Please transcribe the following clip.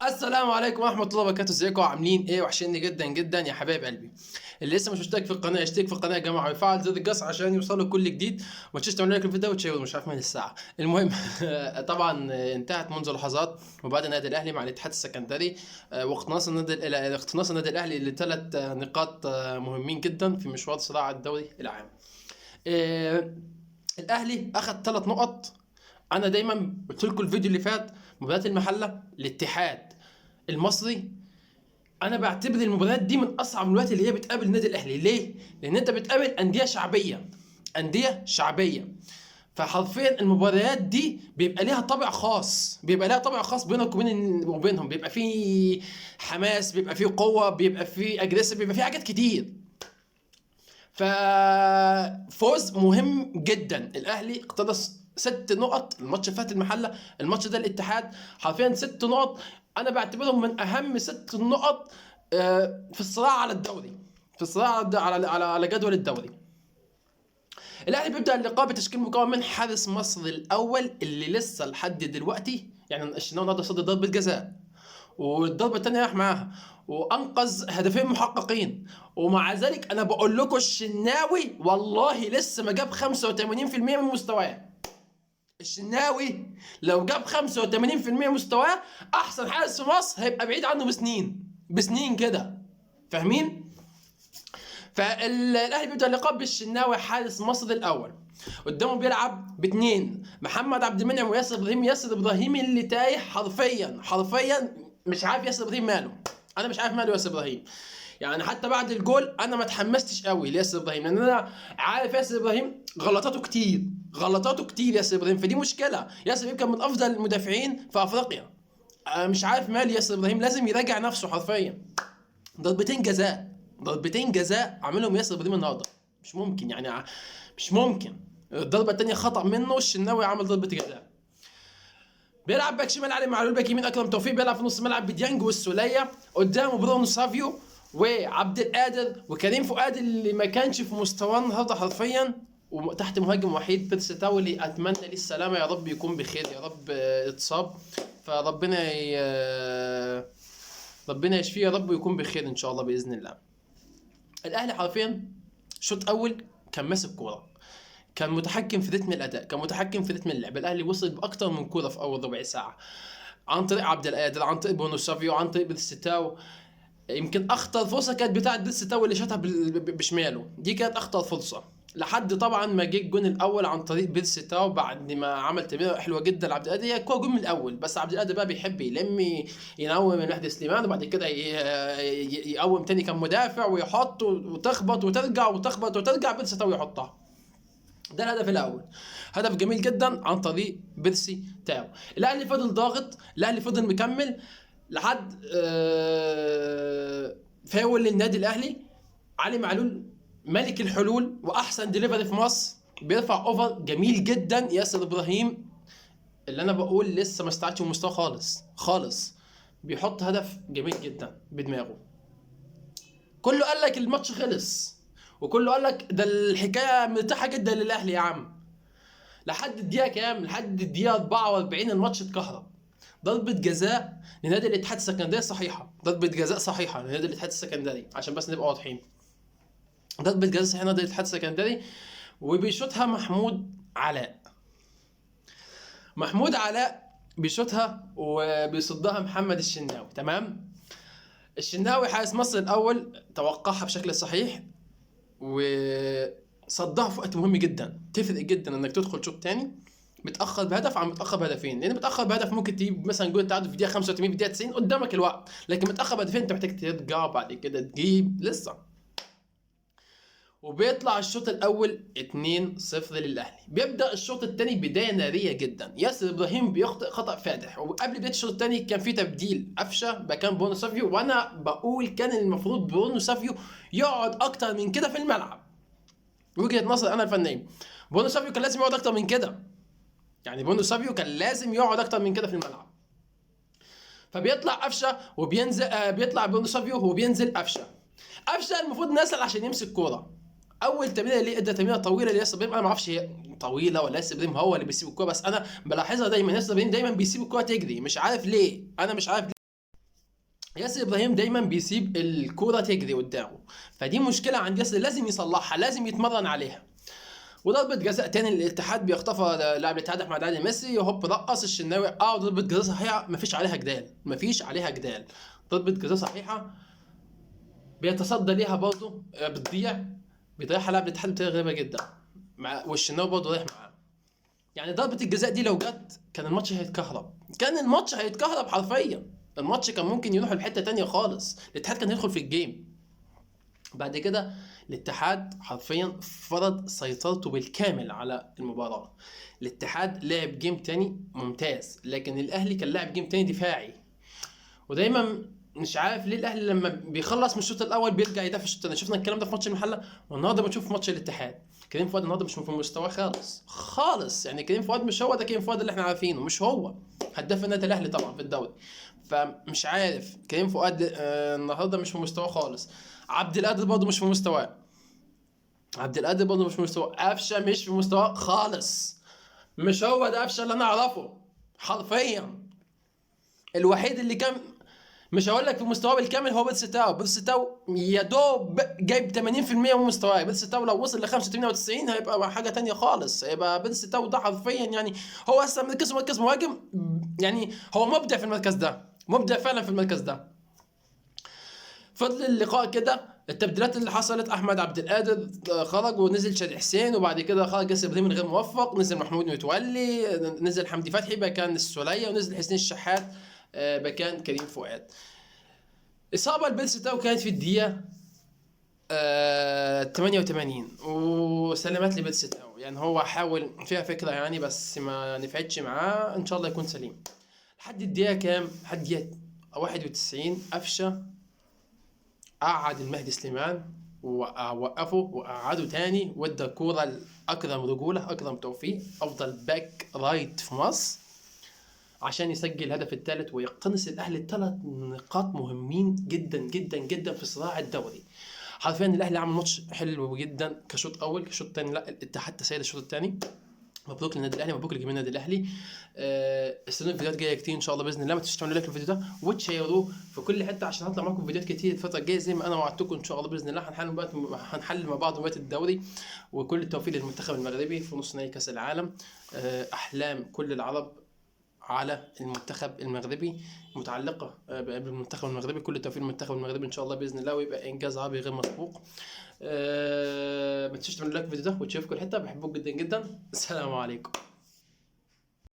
السلام عليكم ورحمة الله وبركاته، ازيكم عاملين ايه؟ وحشني جدا جدا يا حبايب قلبي. اللي لسه مش مشترك في القناة يشترك في القناة يا جماعة ويفعل زر الجرس عشان يوصلوا كل جديد، وما تنسوش تعملوا لايك للفيديو وتشيروا مش عارف مين الساعة. المهم طبعا انتهت منذ لحظات مباراة النادي الاهلي مع الاتحاد السكندري، واقتناص النادي الاهلي لثلاث نقاط مهمين جدا في مشوار صراع الدوري العام. الاهلي اخذ 3 نقط. انا دايما قلت لكم الفيديو اللي فات، مباراة المحلة الاتحاد المصري، انا بعتبر المباريات دي من اصعب الوقت اللي هي بتقابل النادي الاهلي. ليه؟ لان انت بتقابل انديه شعبيه، انديه شعبيه. فحرفيا المباريات دي بيبقى ليها طابع خاص، بينك وبينهم، بيبقى فيه حماس، بيبقى فيه قوه، بيبقى فيه اجريسيف، بيبقى فيه حاجات كتير. ففوز مهم جدا. الاهلي اقتنص 6 نقط. الماتش فات المحله، الماتش ده الاتحاد، حرفيا 6 نقط. انا بعتبرهم من اهم 6 نقط في الصراع على الدوري، في الصراع على جدول الدوري. الاهلي بيبدا اللقاء بتشكيل مكون من حارس مصر الاول اللي لسه لحد دلوقتي، يعني الشناوي النهارده صد ضربه جزاء، والضربه الثانيه راح معاها، وانقذ هدفين محققين. ومع ذلك انا بقول لكم الشناوي والله لسه ما جاب 85% من مستواه. الشناوي لو جاب 85% مستواه، احسن حارس في مصر هيبقى بعيد عنه بسنين كده، فاهمين؟ فالاهلي بيبدا اللقاء بالشناوي حارس مصر الاول. قدامه بيلعب باثنين، محمد عبد المنعم وياسر ابراهيم. ياسر ابراهيم اللي تايه حرفيا مش عارف ياسر ابراهيم ماله. انا مش عارف ماله ياسر ابراهيم. يعني حتى بعد الجول انا ما اتحمستش قوي لياسر ابراهيم، لان انا عارف ياسر ابراهيم غلطاته كتير ياسر ابراهيم. فدي مشكله. ياسر ابراهيم كان من افضل المدافعين في افريقيا. أنا مش عارف مال ياسر ابراهيم، لازم يراجع نفسه حرفيا. ضربتين جزاء عملهم ياسر ابراهيم النهارده، مش ممكن يعني، مش ممكن. الضربه الثانيه خطا منه، الشناوي عمل ضربه جزاء. بيلعب باك شمال علي معلول، باك يمين اكرم توفيق. بيلعب في نص الملعب بديانج والسوليه، قدامه برونو سافيو وعبد القادر وكريم فؤاد اللي ما كانش في مستواه النهارده حرفيا، وتحت مهاجم وحيد بيرسي تاو اللي اتمنى ليه السلامه، يا رب يكون بخير، يا رب اتصاب، فربنا ربنا يشفيه يا رب ويكون بخير ان شاء الله باذن الله. الاهلي حرفيا شوط اول كان ماسك كوره، كان متحكم في رتم الاداء، كان متحكم في رتم اللعب. الاهلي وصل باكتر من كوره في اول ربع ساعه، عن طريق عبد القادر، عن طريق بونو سافيو، عن طريق بيرستاو. يمكن اخطر فرصه كانت بتاعه بيرستاو اللي شاطها بشماله، دي كانت اخطر فرصه، لحد طبعا ما جه الجون الاول عن طريق بيرستاو بعد ما عمل تمريره حلوه جدا لعبد القادر. هي الكوره جون من الاول، بس عبد القادر بقى بيحب ينوم من مهدي سليمان، وبعد كده يقوم تاني كان مدافع ويحط وتخبط وترجع وتخبط وترجع، بيرستاو يحطها. ده الهدف الاول، هدف جميل جدا عن طريق بيرسي تاو. الاهلي فضل ضاغط، الاهلي فضل مكمل لحد فاول للنادي الاهلي. علي معلول ملك الحلول واحسن ديليفري في مصر، بيرفع اوفر جميل جدا. ياسر ابراهيم اللي انا بقول لسه ما استعدش من مستواه خالص بيحط هدف جميل جدا بدماغه. كله قال لك الماتش خلص، وكله قال لك ده الحكايه مرتاحه جدا للاهلي يا عم. لحد الدقيقه كام؟ لحد الدقيقه 44 الماتش اتكهرب. ضربه جزاء لنادي الاتحاد السكندري صحيحه، ضربه جزاء صحيحه لنادي الاتحاد السكندري عشان بس نبقى واضحين. ضربه جزاء صحيحه لنادي الاتحاد السكندري، وبيشوطها محمود علاء بيشوطها وبيصدها محمد الشناوي. تمام. الشناوي حارس مصر الاول توقعها بشكل صحيح وصدها في وقت مهم جدا. تفرق جدا انك تدخل شوط تاني متاخر بهدف عن متاخر بهدفين، لان متاخر بهدف ممكن تجيب مثلا جول التعادل في الدقيقه 85 في الدقيقه 90 قدامك الوقت، لكن متاخر بهدفين انت محتاج ترجع بعد كده تجيب لسه. وبيطلع الشوط الاول 2-0 للاهلي. بيبدا الشوط الثاني بدايه ناريه جدا. ياسر ابراهيم بيخطئ خطا فادح، وقبل بدايه الشوط الثاني كان في تبديل قفشه مكان بونو سافيو، وانا بقول كان المفروض بونو سافيو يقعد اكتر من كده في الملعب. وجهه نظر انا الفنيه، بونو سافيو كان لازم يقعد اكتر من كده، يعني بونو سافيو كان لازم يقعد اكتر من كده في الملعب. فبيطلع قفشه وبينزل بيطلع بونو سافيو وبينزل قفشه. قفشه المفروض نازل عشان يمسك كوره. اول تمريره ليه ادى تمريره طويله لياسر ابراهيم، انا ما اعرفش هي طويله ولا ياسر ابراهيم هو اللي بيسيب الكوره، بس انا بلاحظها دايما ياسر ابراهيم دايما بيسيب الكوره تجري، مش عارف ليه، انا مش عارف ليه. ياسر ابراهيم دايما بيسيب الكرة تجري قدامه، فدي مشكلة عند ياسر لازم يصلحها، لازم يتمرن عليها. وضربة جزاء تاني الاتحاد بيخطفها لاعب الاتحاد احمد علي ميسي، وهوب رقص الشناوي. ضربة جزاء صحيحة مفيش عليها جدال، مفيش عليها جدال. ضربة جزاء صحيحة بيتصدى ليها برضه، بتضيع، بيضيعها لاعب الاتحاد بطريقة غريبة جدا، والشناوي برضه رايح معاه. يعني ضربة الجزاء دي لو جت كان الماتش هيتكهرب، كان الماتش هيتكهرب حرفيا. الماتش كان ممكن يروح لحتة تانية خالص، الاتحاد كان يدخل في الجيم. بعد كده الاتحاد حرفيا فرض سيطرته بالكامل على المباراة. الاتحاد لعب جيم تاني ممتاز، لكن الاهلي كان لعب جيم تاني دفاعي. ودايما مش عارف ليه الاهلي لما بيخلص من الشوط الاول بيرجع يدافع الشوط الثاني. شفنا الكلام ده في ماتش المحله، والنهارده بنشوف في ماتش الاتحاد. كريم فؤاد النهارده مش في مستواه خالص خالص، يعني كريم فؤاد مش هو ده كريم فؤاد اللي احنا عارفينه، مش هو هداف النادي الاهلي طبعا في الدوري. فمش عارف كريم فؤاد النهارده مش في مستواه خالص. عبد القادر برضه مش في مستواه، عبد القادر برضه مش في مستواه. قفشه مش في مستواه خالص، مش هو ده قفشه اللي انا اعرفه حرفيا. الوحيد اللي كان مش هقول لك في مستواه بالكامل هو بيرستاو. بيرستاو يا دوب جايب 80% من مستواه. بيرستاو لو وصل ل 85 او 90 هيبقى حاجه تانية خالص، هيبقى بيرستاو ده حرفيا يعني هو اصلا مركزه مركز مهاجم، يعني هو مبدع في المركز ده، مبدع فعلا في المركز ده. فضل اللقاء كده التبديلات اللي حصلت، احمد عبد القادر خرج ونزل شادي حسين، وبعد كده خرج ياسر ابراهيم غير موفق، نزل محمود متولي، نزل حمدي فتحي مكان السوليه، ونزل حسين الشحات مكان كريم فؤاد. اصابه لبيرستاو كانت في الدقيقه 88 وسلامات لبيرستاو، يعني هو حاول فيها فكره يعني بس ما نفعتش معاه، ان شاء الله يكون سليم. لحد الدقيقه كام؟ لحد الدقيقه 91 قفشه قعد المهدي سليمان ووقفه وقعده تاني، وادى الكوره لاكرم رجوله، اكرم توفيق افضل باك رايت في مصر، عشان يسجل الهدف الثالث ويقتنص الاهلي 3 نقاط مهمين جدا جدا جدا في صراع الدوري. حرفيا الاهلي عمل ماتش حلو جدا كشوط اول، كشوط ثاني لا الاتحاد تسيد الشوط الثاني. مبروك للنادي الاهلي، مبروك لجميع النادي الاهلي. استنوا فيديوهات جايه كتير ان شاء الله باذن الله. ما تنسوش تعملوا لايك للفيديو ده وتشيروه في كل حته عشان هطلع معاكم فيديوهات كتير الفتره الجايه زي ما انا وعدتكم ان شاء الله باذن الله. هنحل مع بعض مباريات الدوري، وكل التوفيق للمنتخب المغربي في نص نهائي كاس العالم. احلام كل العرب على المنتخب المغربي متعلقه بالمنتخب المغربي. كل التوفيق للمنتخب المغربي ان شاء الله باذن الله، ويبقى انجاز عربي غير مسبوق. ما تنسوش تعملوا لايك للفيديو ده وتشوفوا كل حته. بحبكم جدا جدا، السلام عليكم.